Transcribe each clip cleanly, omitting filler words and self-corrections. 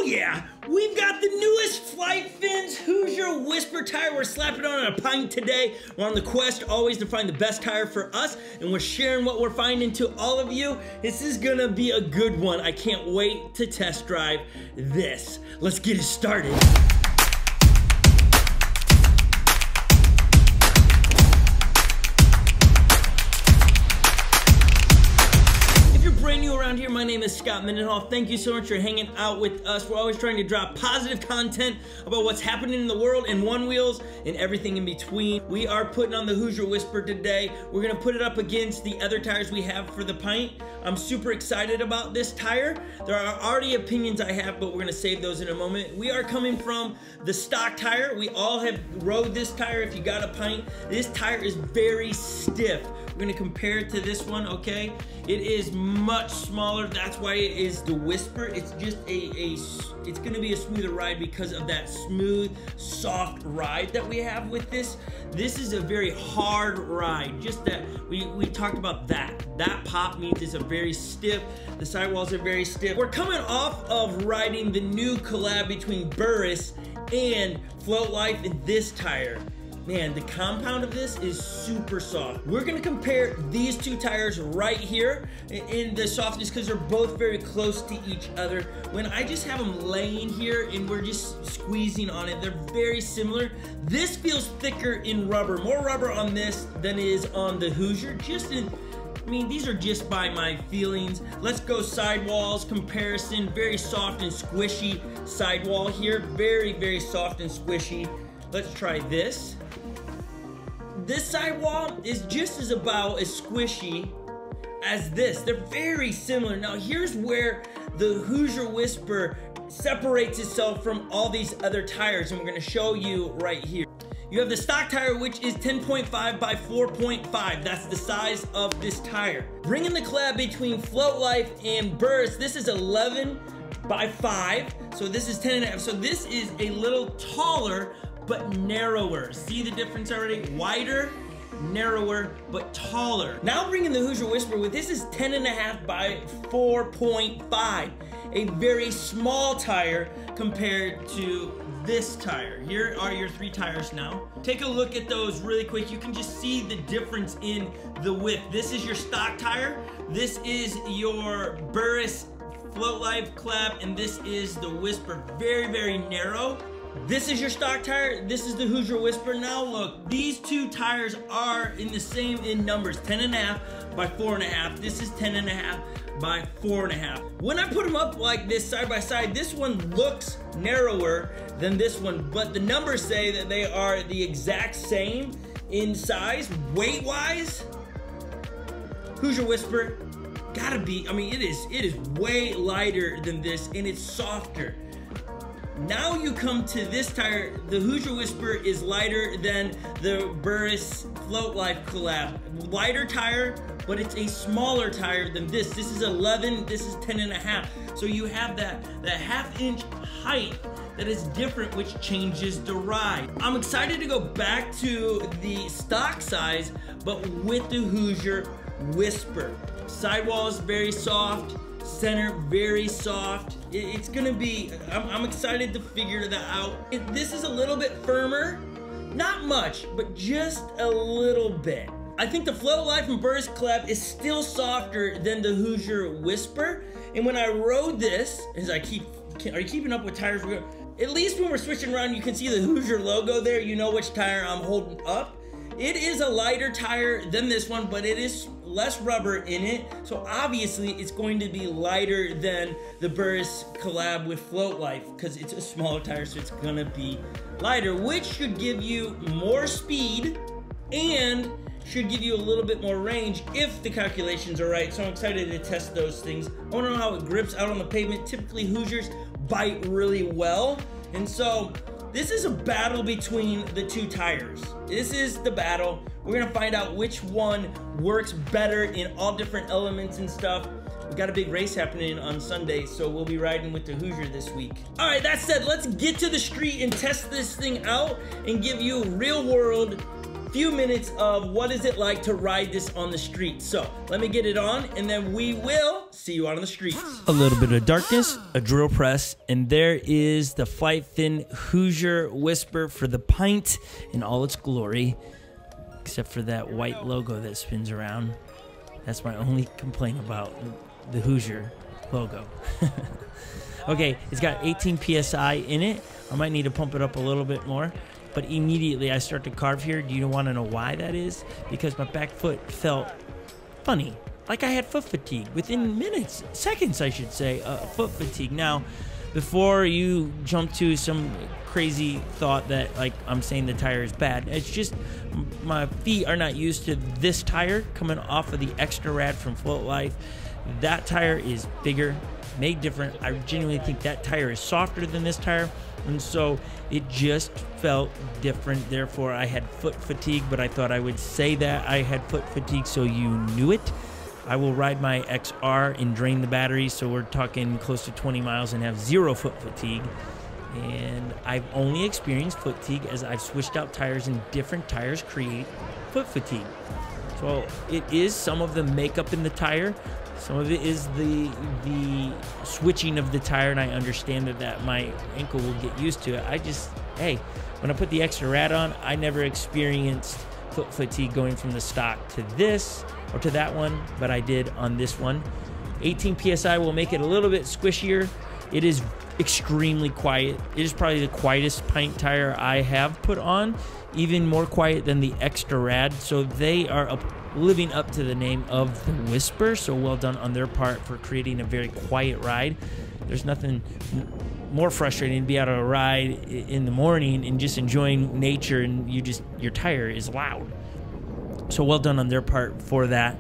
Oh yeah, we've got the newest Flight Fins Hoosier Whisper tire. We're slapping on a pint today. We're on the quest always to find the best tire for us, and we're sharing what we're finding to all of you. This is gonna be a good one. I can't wait to test drive this. Let's get it started. Around here, my name is Scot Mendenhall. Thank you so much for hanging out with us. We're always trying to drop positive content about what's happening in the world in one wheels and everything in between. We are putting on the Hoosier Whisper today. We're gonna put it up against the other tires we have for the pint. I'm super excited about this tire. There are already opinions I have, but we're gonna save those in a moment. We are coming from the stock tire. We all have rode this tire if you got a pint. This tire is very stiff. We're gonna compare it to this one, okay? It is much smaller. That's why it is the Whisper. It's just it's gonna be a smoother ride because of that smooth, soft ride that we have with this. This is a very hard ride. Just that, we talked about that. That pop means it's a very stiff. The sidewalls are very stiff. We're coming off of riding the new collab between Burris and Float Life in this tire. Man, the compound of this is super soft. We're gonna compare these two tires right here in the softness because they're both very close to each other. When I just have them laying here and we're just squeezing on it, they're very similar. This feels thicker in rubber, more rubber on this than is on the Hoosier. I mean, these are just by my feelings. Let's go sidewalls comparison. Very soft and squishy sidewall here. Very, very soft and squishy. Let's try this. This sidewall is just about as squishy as this. They're very similar. Now here's where the Hoosier Whisper separates itself from all these other tires, and we're gonna show you right here. You have the stock tire, which is 10.5 by 4.5. That's the size of this tire. Bringing the collab between Float Life and Burris, this is 11 by 5. So this is 10.5. So this is a little taller, but narrower. See the difference already? Wider, narrower, but taller. Now bringing the Hoosier Whisper with this is 10.5 by 4.5. A very small tire compared to this tire. Here are your three tires now. Take a look at those really quick. You can just see the difference in the width. This is your stock tire. This is your Burris Float Life collab, and this is the Whisper. Very, very narrow. This is your stock tire, this is the Hoosier Whisper. Now look, these two tires are in the same in numbers, 10.5 by 4.5. This is 10.5 by 4.5. When I put them up like this side by side, this one looks narrower than this one, but the numbers say that they are the exact same in size. Weight-wise, Hoosier Whisper gotta be, I mean, it is way lighter than this, and it's softer. Now you come to this tire, the Hoosier Whisper is lighter than the Burris Float Life collab. Lighter tire, but it's a smaller tire than this. This is 11, this is 10.5. So you have that half-inch height that is different, which changes the ride. I'm excited to go back to the stock size, but with the Hoosier Whisper. Sidewall is very soft. Center very soft. It's gonna be, I'm excited to figure that out. This is a little bit firmer, not much, but just a little bit. I think the Float Life and Burris collab is still softer than the Hoosier Whisper. And when I rode this, are you keeping up with tires? At least when we're switching around, you can see the Hoosier logo there. You know which tire I'm holding up. It is a lighter tire than this one, but it is less rubber in it, so obviously it's going to be lighter than the Burris collab with Float Life because it's a smaller tire, so it's gonna be lighter, which should give you more speed and should give you a little bit more range if the calculations are right. So I'm excited to test those things. I want to know how it grips out on the pavement. Typically Hoosiers bite really well, and so this is a battle between the two tires. This is the battle. We're gonna find out which one works better in all different elements and stuff. We got a big race happening on Sunday, so we'll be riding with the Hoosier this week. All right, that said, let's get to the street and test this thing out and give you real world few minutes of what is it like to ride this on the street. So let me get it on, and then we will see you out on the streets. A little bit of darkness, a drill press, and there is the Flight Fin Hoosier Whisper for the pint in all its glory, except for that white logo that spins around. That's my only complaint about the Hoosier logo. Okay, it's got 18 PSI in it. I might need to pump it up a little bit more, but immediately I start to carve here. Do you want to know why that is? Because my back foot felt funny, like I had foot fatigue within minutes, seconds, I should say, foot fatigue. Now, before you jump to some crazy thought that like I'm saying the tire is bad, it's just my feet are not used to this tire coming off of the Xtra RAD from Float Life. That tire is bigger, made different. I genuinely think that tire is softer than this tire, and so it just felt different. Therefore, I had foot fatigue, but I thought I would say that I had foot fatigue so you knew it. I will ride my XR and drain the battery, so we're talking close to 20 miles and have 0 foot fatigue. And I've only experienced foot fatigue as I've switched out tires, and different tires create foot fatigue. So it is some of the makeup in the tire. Some of it is the switching of the tire, and I understand that my ankle will get used to it. Hey, when I put the Xtra RAD on, I never experienced foot fatigue going from the stock to this or to that one, but I did on this one. 18 PSI will make it a little bit squishier. It is extremely quiet. It is probably the quietest pint tire I have put on, even more quiet than the Xtra RAD. So they are living up to the name of the Whisper. So well done on their part for creating a very quiet ride. There's nothing more frustrating to be out on a ride in the morning and just enjoying nature, and your tire is loud. So well done on their part for that.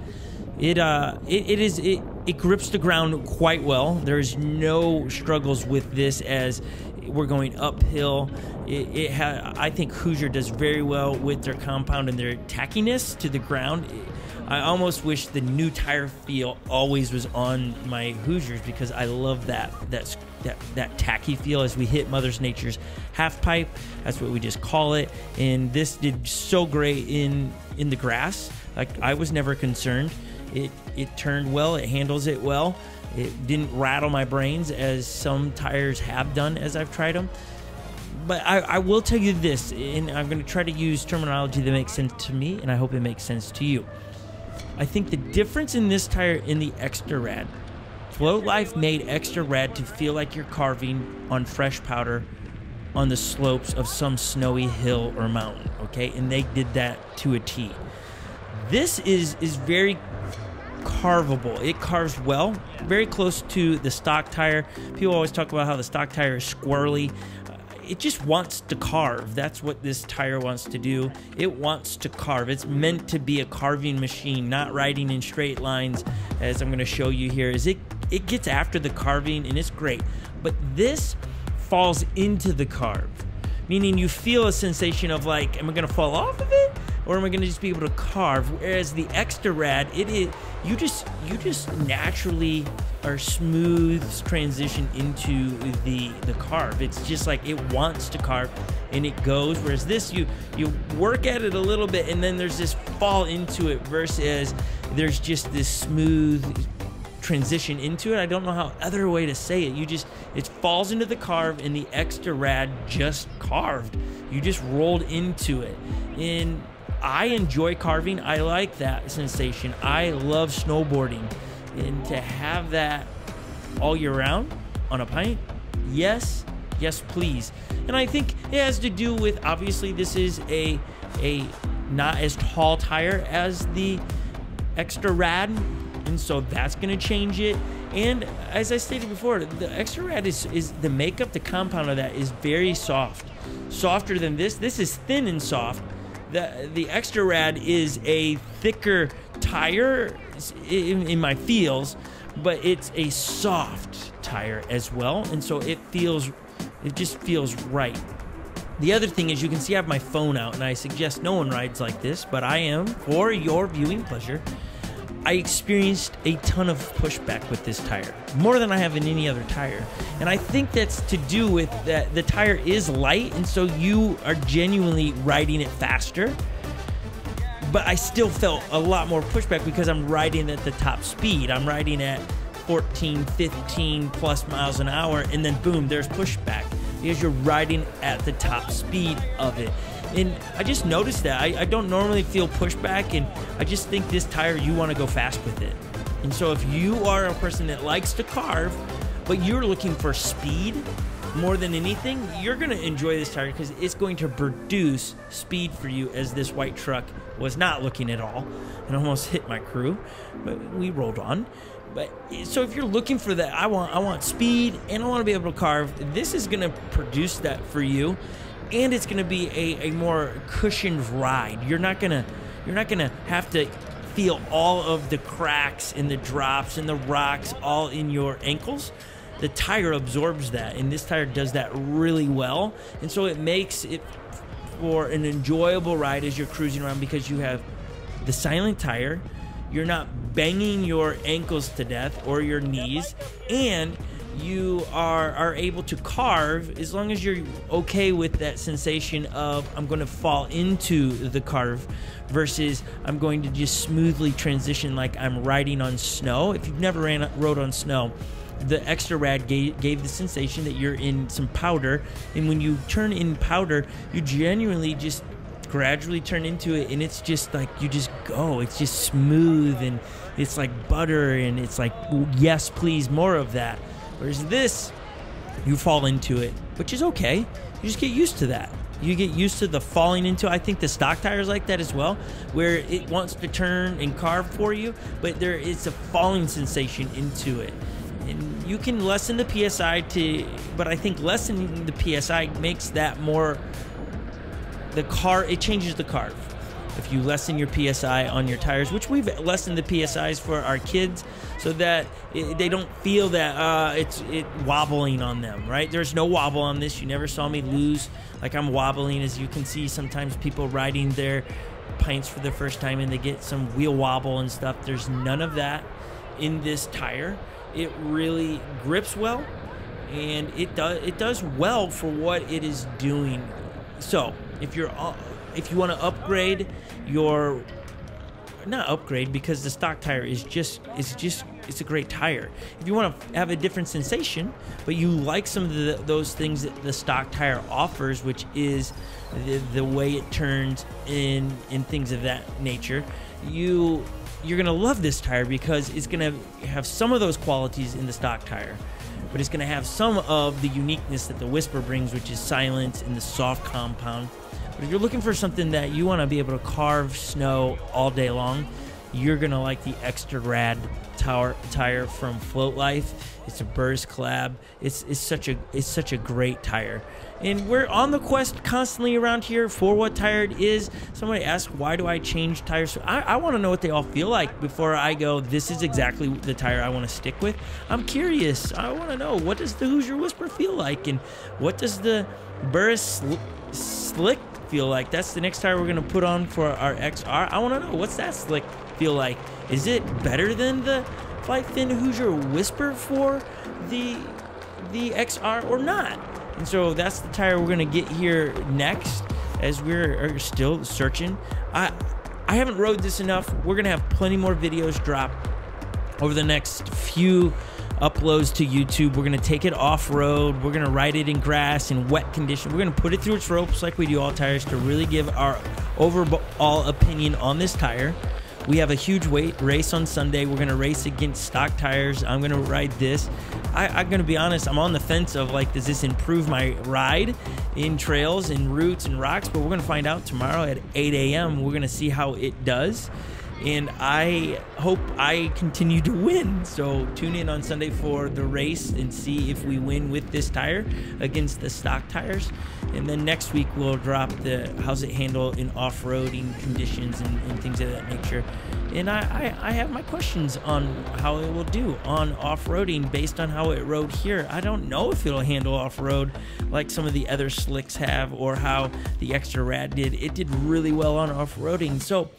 It grips the ground quite well. There's no struggles with this as we're going uphill. I think Hoosier does very well with their compound and their tackiness to the ground. I almost wish the new tire feel always was on my Hoosiers, because I love that tacky feel as we hit Mother Nature's half pipe. That's what we just call it. And this did so great in the grass. Like, I was never concerned. It turned well. It handles it well. It didn't rattle my brains as some tires have done as I've tried them. But I will tell you this, and I'm going to try to use terminology that makes sense to me, and I hope it makes sense to you. I think the difference in this tire in the Xtra RAD, Float Life made Xtra RAD to feel like you're carving on fresh powder on the slopes of some snowy hill or mountain, okay? And they did that to a T. This is very carvable. It carves well, very close to the stock tire. People always talk about how the stock tire is squirrely. It just wants to carve. That's what this tire wants to do. It wants to carve. It's meant to be a carving machine, not riding in straight lines, as I'm going to show you here. It gets after the carving, and it's great. But this falls into the carve, meaning you feel a sensation of like, am I going to fall off of it, or am I going to just be able to carve? Whereas the Xtra RAD, you just naturally are smooth transition into the carve. It's just like it wants to carve and it goes. Whereas this, you work at it a little bit and then there's this fall into it, versus there's just this smooth transition into it. I don't know how other way to say it. It falls into the carve, and the Xtra RAD just carved. You just rolled into it. And I enjoy carving. I like that sensation. I love snowboarding, and to have that all year round on a pint, yes, please. And I think it has to do with, obviously this is a not as tall tire as the Xtra RAD, and so that's going to change it. And as I stated before, the Xtra RAD is the makeup, the compound of that is very soft, softer than this. This is thin and soft. The Xtra RAD is a thicker tire in my feels, but it's a soft tire as well, and so it just feels right. The other thing is, you can see I have my phone out, and I suggest no one rides like this, but I am, for your viewing pleasure. I experienced a ton of pushback with this tire, more than I have in any other tire. And I think that's to do with that the tire is light, and so you are genuinely riding it faster. but I still felt a lot more pushback because I'm riding at the top speed. I'm riding at 14, 15 plus miles an hour, and then boom, there's pushback because you're riding at the top speed of it. And I just noticed that. I don't normally feel pushback, and I just think this tire, you want to go fast with it. And so if you are a person that likes to carve, but you're looking for speed more than anything, you're going to enjoy this tire because it's going to produce speed for you, as this white truck was not looking at all and almost hit my crew, but we rolled on. But so if you're looking for that, I want speed and I want to be able to carve, this is going to produce that for you, and it's going to be a more cushioned ride. You're not going to have to feel all of the cracks and the drops and the rocks all in your ankles. The tire absorbs that, and this tire does that really well, and so it makes it for an enjoyable ride as you're cruising around because you have the silent tire, you're not banging your ankles to death or your knees, and you are able to carve as long as you're okay with that sensation of I'm going to fall into the carve versus I'm going to just smoothly transition like I'm riding on snow. If you've never rode on snow, the Xtra RAD gave the sensation that you're in some powder, and when you turn in powder, you genuinely just gradually turn into it, and it's just like you just go. It's just smooth, and it's like butter, and it's like, yes, please, more of that. Whereas this, you fall into it, which is okay. You just get used to that. You get used to the falling into it. I think the stock tire is like that as well, where it wants to turn and carve for you, but there is a falling sensation into it. And you can lessen the PSI but I think lessening the PSI makes that more, it changes the carve. If you lessen your PSI on your tires, which we've lessened the PSIs for our kids so that they don't feel that it's wobbling on them, right? There's no wobble on this. You never saw me lose like I'm wobbling. As you can see, sometimes people riding their pints for the first time and they get some wheel wobble and stuff. There's none of that in this tire. It really grips well, and it does well for what it is doing. So if you want to upgrade your, not upgrade because the stock tire is it's a great tire. If you want to have a different sensation, but you like some of those things that the stock tire offers, which is the way it turns in things of that nature, you're going to love this tire because it's going to have some of those qualities in the stock tire, but it's going to have some of the uniqueness that the Whisper brings, which is silence and the soft compound. But if you're looking for something that you want to be able to carve snow all day long, you're going to like the Xtra RAD tire from Float Life. It's a Burst collab. It's such a great tire. And we're on the quest constantly around here for what tire it is. Somebody asked, why do I change tires? I want to know what they all feel like before I go, this is exactly the tire I want to stick with. I'm curious. I want to know, what does the Hoosier Whisper feel like? And what does the Burst Slick feel like? That's the next tire we're going to put on for our XR. I want to know, what's that slick feel like? Is it better than the Flight Fin Hoosier Whisper for the XR or not? And so that's the tire we're going to get here next as we're still searching. I haven't rode this enough. We're going to have plenty more videos drop over the next few uploads to YouTube. We're going to take it off-road. We're going to ride it in grass and wet conditions. We're going to put it through its ropes like we do all tires to really give our overall opinion on this tire. We have a huge race on Sunday. We're going to race against stock tires. I'm going to ride this. I'm going to be honest, I'm on the fence of like, does this improve my ride in trails and roots and rocks? But we're going to find out tomorrow at 8 a.m. We're going to see how it does. And I hope I continue to win. So tune in on Sunday for the race and see if we win with this tire against the stock tires. And then next week we'll drop the how's it handle in off-roading conditions and things of that nature. And I have my questions on how it will do on off-roading based on how it rode here. I don't know if it'll handle off-road like some of the other slicks have, or how the Xtra RAD did. It did really well on off-roading. So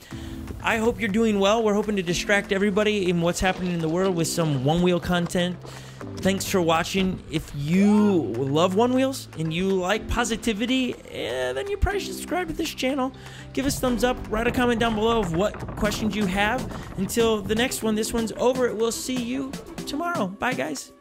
I hope you're doing well. We're hoping to distract everybody in what's happening in the world with some One Wheel content. Thanks for watching. If you love One Wheels and you like positivity, then you probably should subscribe to this channel. Give us a thumbs up. Write a comment down below of what questions you have. Until the next one, this one's over. We'll see you tomorrow. Bye, guys.